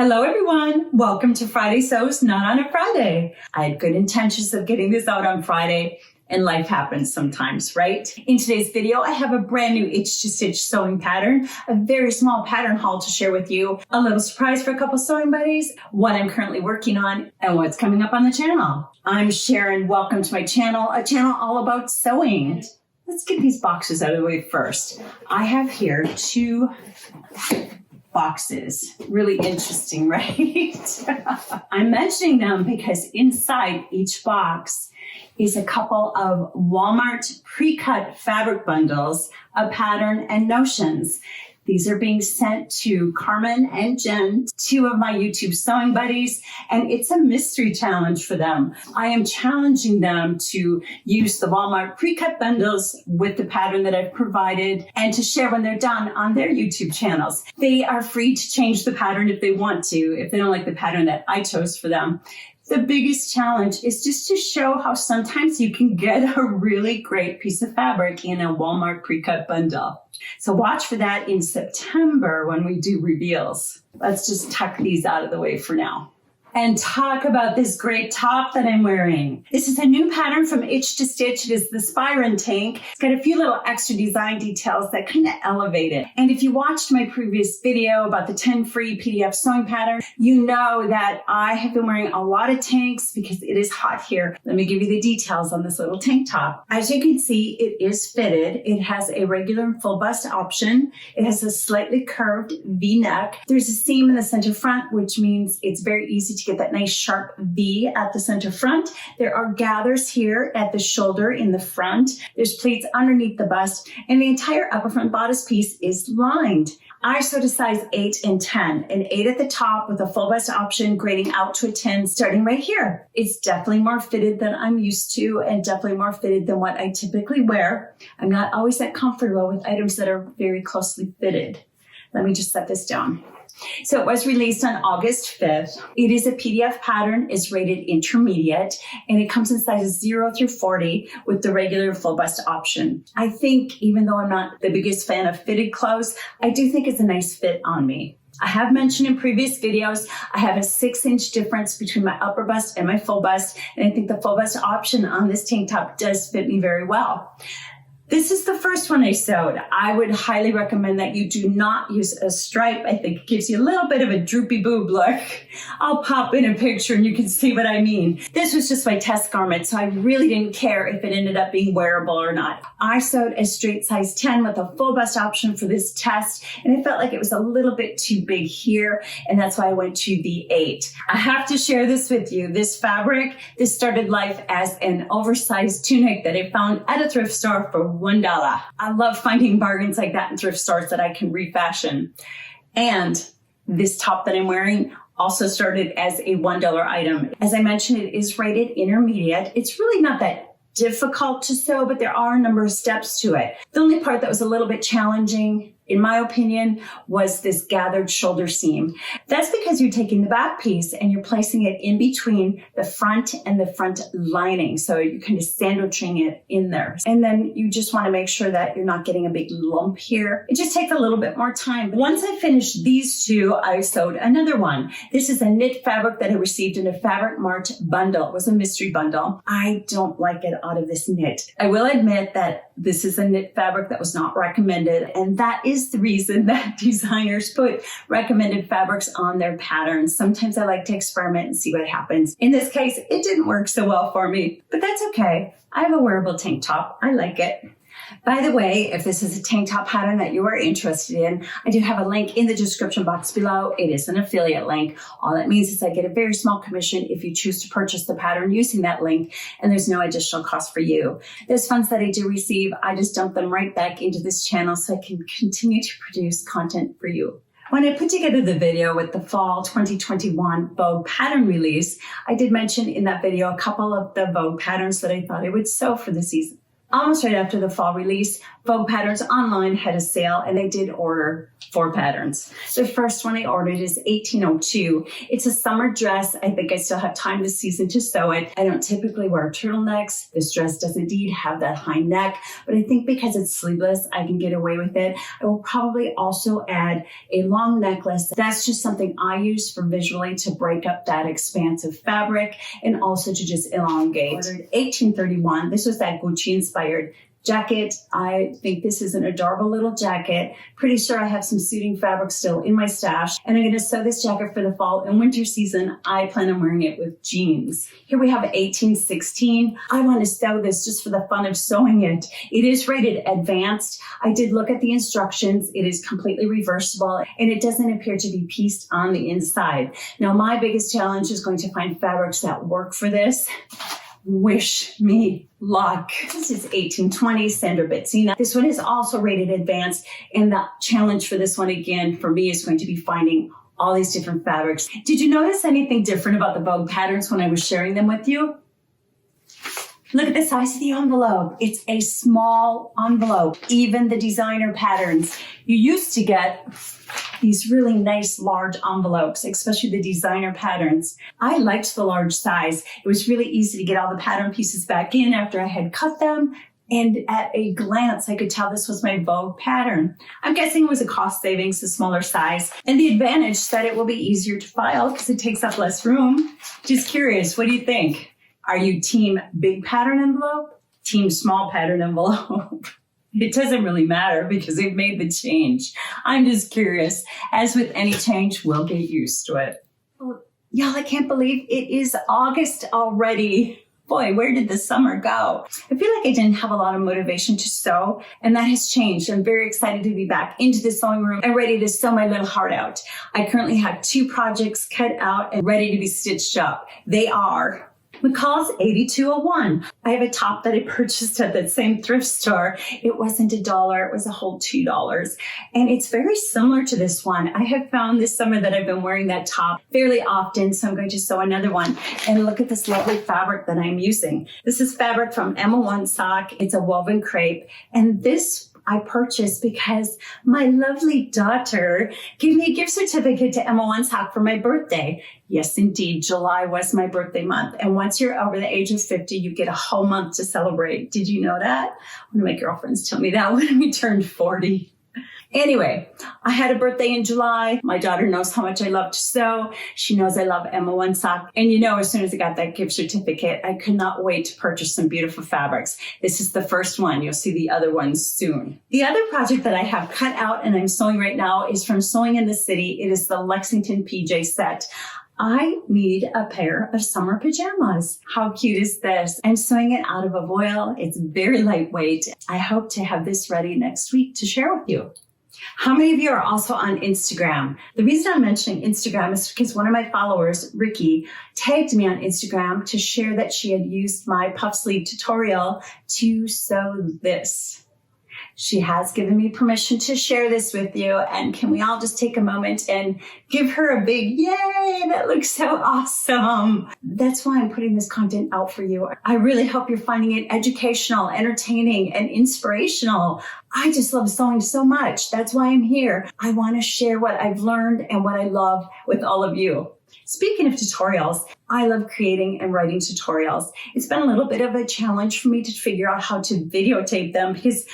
Hello everyone, welcome to Friday Sews Not on a Friday. I had good intentions of getting this out on Friday and life happens sometimes, right? In today's video, I have a brand new itch-to-stitch sewing pattern, a very small pattern haul to share with you, a little surprise for a couple sewing buddies, what I'm currently working on, and what's coming up on the channel. I'm Sharon, welcome to my channel, a channel all about sewing. Let's get these boxes out of the way first. I have here two boxes. Really interesting, right? I'm mentioning them because inside each box is a couple of Walmart pre-cut fabric bundles, a pattern, and notions. These are being sent to Carmen and Jen, two of my YouTube sewing buddies, and it's a mystery challenge for them. I am challenging them to use the Walmart pre-cut bundles with the pattern that I've provided and to share when they're done on their YouTube channels. They are free to change the pattern if they want to, if they don't like the pattern that I chose for them. The biggest challenge is just to show how sometimes you can get a really great piece of fabric in a Walmart pre-cut bundle. So watch for that in September when we do reveals. Let's just tuck these out of the way for now. And talk about this great top that I'm wearing. This is a new pattern from Itch-to-Stitch. It is the Spiren tank. It's got a few little extra design details that kind of elevate it. And if you watched my previous video about the 10 free PDF sewing pattern, you know that I have been wearing a lot of tanks because it is hot here. Let me give you the details on this little tank top. As you can see, it is fitted. It has a regular and full bust option. It has a slightly curved V-neck. There's a seam in the center front, which means it's very easy to get that nice sharp V at the center front. There are gathers here at the shoulder in the front. There's pleats underneath the bust, and the entire upper front bodice piece is lined. I sewed a size 8 and 10, an 8 at the top with a full bust option grading out to a 10 starting right here. It's definitely more fitted than I'm used to and definitely more fitted than what I typically wear. I'm not always that comfortable with items that are very closely fitted. Let me just set this down. So it was released on August 5th. It is a PDF pattern, it's rated intermediate, and it comes in sizes 0 through 40 with the regular full bust option. I think, even though I'm not the biggest fan of fitted clothes, I do think it's a nice fit on me. I have mentioned in previous videos, I have a 6-inch difference between my upper bust and my full bust, and I think the full bust option on this tank top does fit me very well. This is the first one I sewed. I would highly recommend that you do not use a stripe. I think it gives you a little bit of a droopy boob look. I'll pop in a picture and you can see what I mean. This was just my test garment, so I really didn't care if it ended up being wearable or not. I sewed a straight size 10 with a full bust option for this test, and I felt like it was a little bit too big here, and that's why I went to the 8. I have to share this with you. This fabric, this started life as an oversized tunic that I found at a thrift store for $1. I love finding bargains like that in thrift stores that I can refashion. And this top that I'm wearing also started as a $1 item. As I mentioned, it is rated intermediate. It's really not that difficult to sew, but there are a number of steps to it. The only part that was a little bit challenging, in my opinion, was this gathered shoulder seam. That's because you're taking the back piece and you're placing it in between the front and the front lining. So you're kind of sandwiching it in there. And then you just want to make sure that you're not getting a big lump here. It just takes a little bit more time. Once I finished these two, I sewed another one. This is a knit fabric that I received in a Fabric Mart bundle. It was a mystery bundle. I don't like it out of this knit. I will admit that this is a knit fabric that was not recommended, and that is the reason that designers put recommended fabrics on their patterns. Sometimes I like to experiment and see what happens. In this case, it didn't work so well for me, but that's okay. I have a wearable tank top. I like it. By the way, if this is a tank top pattern that you are interested in, I do have a link in the description box below. It is an affiliate link. All that means is I get a very small commission if you choose to purchase the pattern using that link, and there's no additional cost for you. Those funds that I do receive, I just dump them right back into this channel so I can continue to produce content for you. When I put together the video with the fall 2021 Vogue pattern release, I did mention in that video a couple of the Vogue patterns that I thought I would sew for the season. Almost right after the fall release, Vogue Patterns Online had a sale and I did order 4 patterns. The first one I ordered is 1802. It's a summer dress. I think I still have time this season to sew it. I don't typically wear turtlenecks. This dress does indeed have that high neck, but I think because it's sleeveless, I can get away with it. I will probably also add a long necklace. That's just something I use for visually to break up that expansive fabric and also to just elongate. I ordered 1831. This was that Gucci inspired jacket. I think this is an adorable little jacket. Pretty sure I have some suiting fabric still in my stash. And I'm going to sew this jacket for the fall and winter season. I plan on wearing it with jeans. Here we have 1816. I want to sew this just for the fun of sewing it. It is rated advanced. I did look at the instructions. It is completely reversible and it doesn't appear to be pieced on the inside. Now, my biggest challenge is going to find fabrics that work for this. Wish me luck. This is 1820 Sandra Betzina. This one is also rated advanced, and the challenge for this one again for me is going to be finding all these different fabrics. Did you notice anything different about the Vogue patterns when I was sharing them with you? Look at the size of the envelope. It's a small envelope. Even the designer patterns. You used to get these really nice large envelopes, especially the designer patterns. I liked the large size. It was really easy to get all the pattern pieces back in after I had cut them. And at a glance, I could tell this was my Vogue pattern. I'm guessing it was a cost savings, a smaller size, and the advantage that it will be easier to file because it takes up less room. Just curious, what do you think? Are you team big pattern envelope? Team small pattern envelope? It doesn't really matter because they've made the change. I'm just curious. As with any change, we'll get used to it. Y'all, I can't believe it is August already. Boy, where did the summer go? I feel like I didn't have a lot of motivation to sew, and that has changed. I'm very excited to be back into the sewing room and ready to sew my little heart out. I currently have 2 projects cut out and ready to be stitched up. They are McCall's 8201. I have a top that I purchased at that same thrift store. It wasn't $1, it was a whole $2. And it's very similar to this one. I have found this summer that I've been wearing that top fairly often, so I'm going to sew another one. And look at this lovely fabric that I'm using. This is fabric from Emma One Sock. It's a woven crepe. And this I purchased because my lovely daughter gave me a gift certificate to Emma One Sock for my birthday. Yes, indeed. July was my birthday month. And once you're over the age of 50, you get a whole month to celebrate. Did you know that? One of my girlfriends told me that when we turned 40. Anyway, I had a birthday in July. My daughter knows how much I love to sew. She knows I love Emma One Sock. And you know, as soon as I got that gift certificate, I could not wait to purchase some beautiful fabrics. This is the first one. You'll see the other ones soon. The other project that I have cut out and I'm sewing right now is from Sewing in the City. It is the Lexington PJ set. I need a pair of summer pajamas. How cute is this? I'm sewing it out of a voile. It's very lightweight. I hope to have this ready next week to share with you. How many of you are also on Instagram? The reason I'm mentioning Instagram is because one of my followers, Ricky, tagged me on Instagram to share that she had used my puff sleeve tutorial to sew this. She has given me permission to share this with you. And can we all just take a moment and give her a big yay? That looks so awesome. That's why I'm putting this content out for you. I really hope you're finding it educational, entertaining, and inspirational. I just love sewing so much. That's why I'm here. I want to share what I've learned and what I love with all of you. Speaking of tutorials, I love creating and writing tutorials. It's been a little bit of a challenge for me to figure out how to videotape them because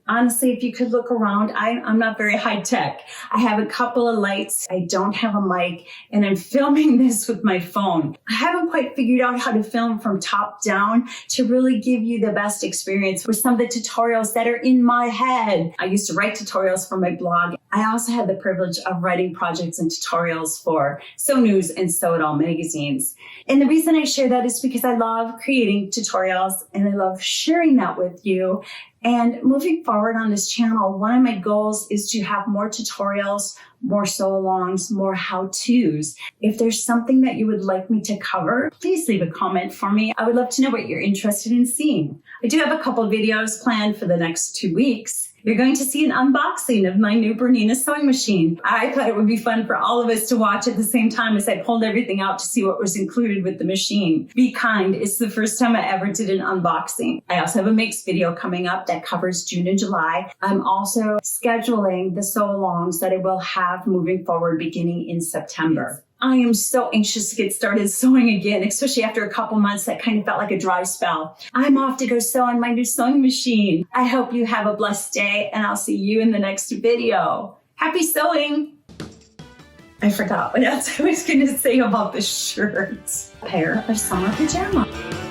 honestly, if you could look around, I'm not very high tech. I have a couple of lights. I don't have a mic, and I'm filming this with my phone. I haven't quite figured out how to film from top down to really give you the best experience with some of the tutorials that are in my head. I used to write tutorials for my blog. I also had the privilege of writing projects and tutorials for Sew News and Sew It All magazines. And the reason I share that is because I love creating tutorials and I love sharing that with you. And moving forward on this channel, one of my goals is to have more tutorials, more sew-alongs, more how-tos. If there's something that you would like me to cover, please leave a comment for me. I would love to know what you're interested in seeing. I do have a couple of videos planned for the next 2 weeks. You're going to see an unboxing of my new Bernina sewing machine. I thought it would be fun for all of us to watch at the same time as I pulled everything out to see what was included with the machine. Be kind. It's the first time I ever did an unboxing. I also have a makes video coming up that covers June and July. I'm also scheduling the sew-alongs that I will have moving forward beginning in September. I am so anxious to get started sewing again, especially after a couple months that kind of felt like a dry spell. I'm off to go sew on my new sewing machine. I hope you have a blessed day, and I'll see you in the next video. Happy sewing! I forgot what else I was going to say about this shirt. A pair of summer pajamas.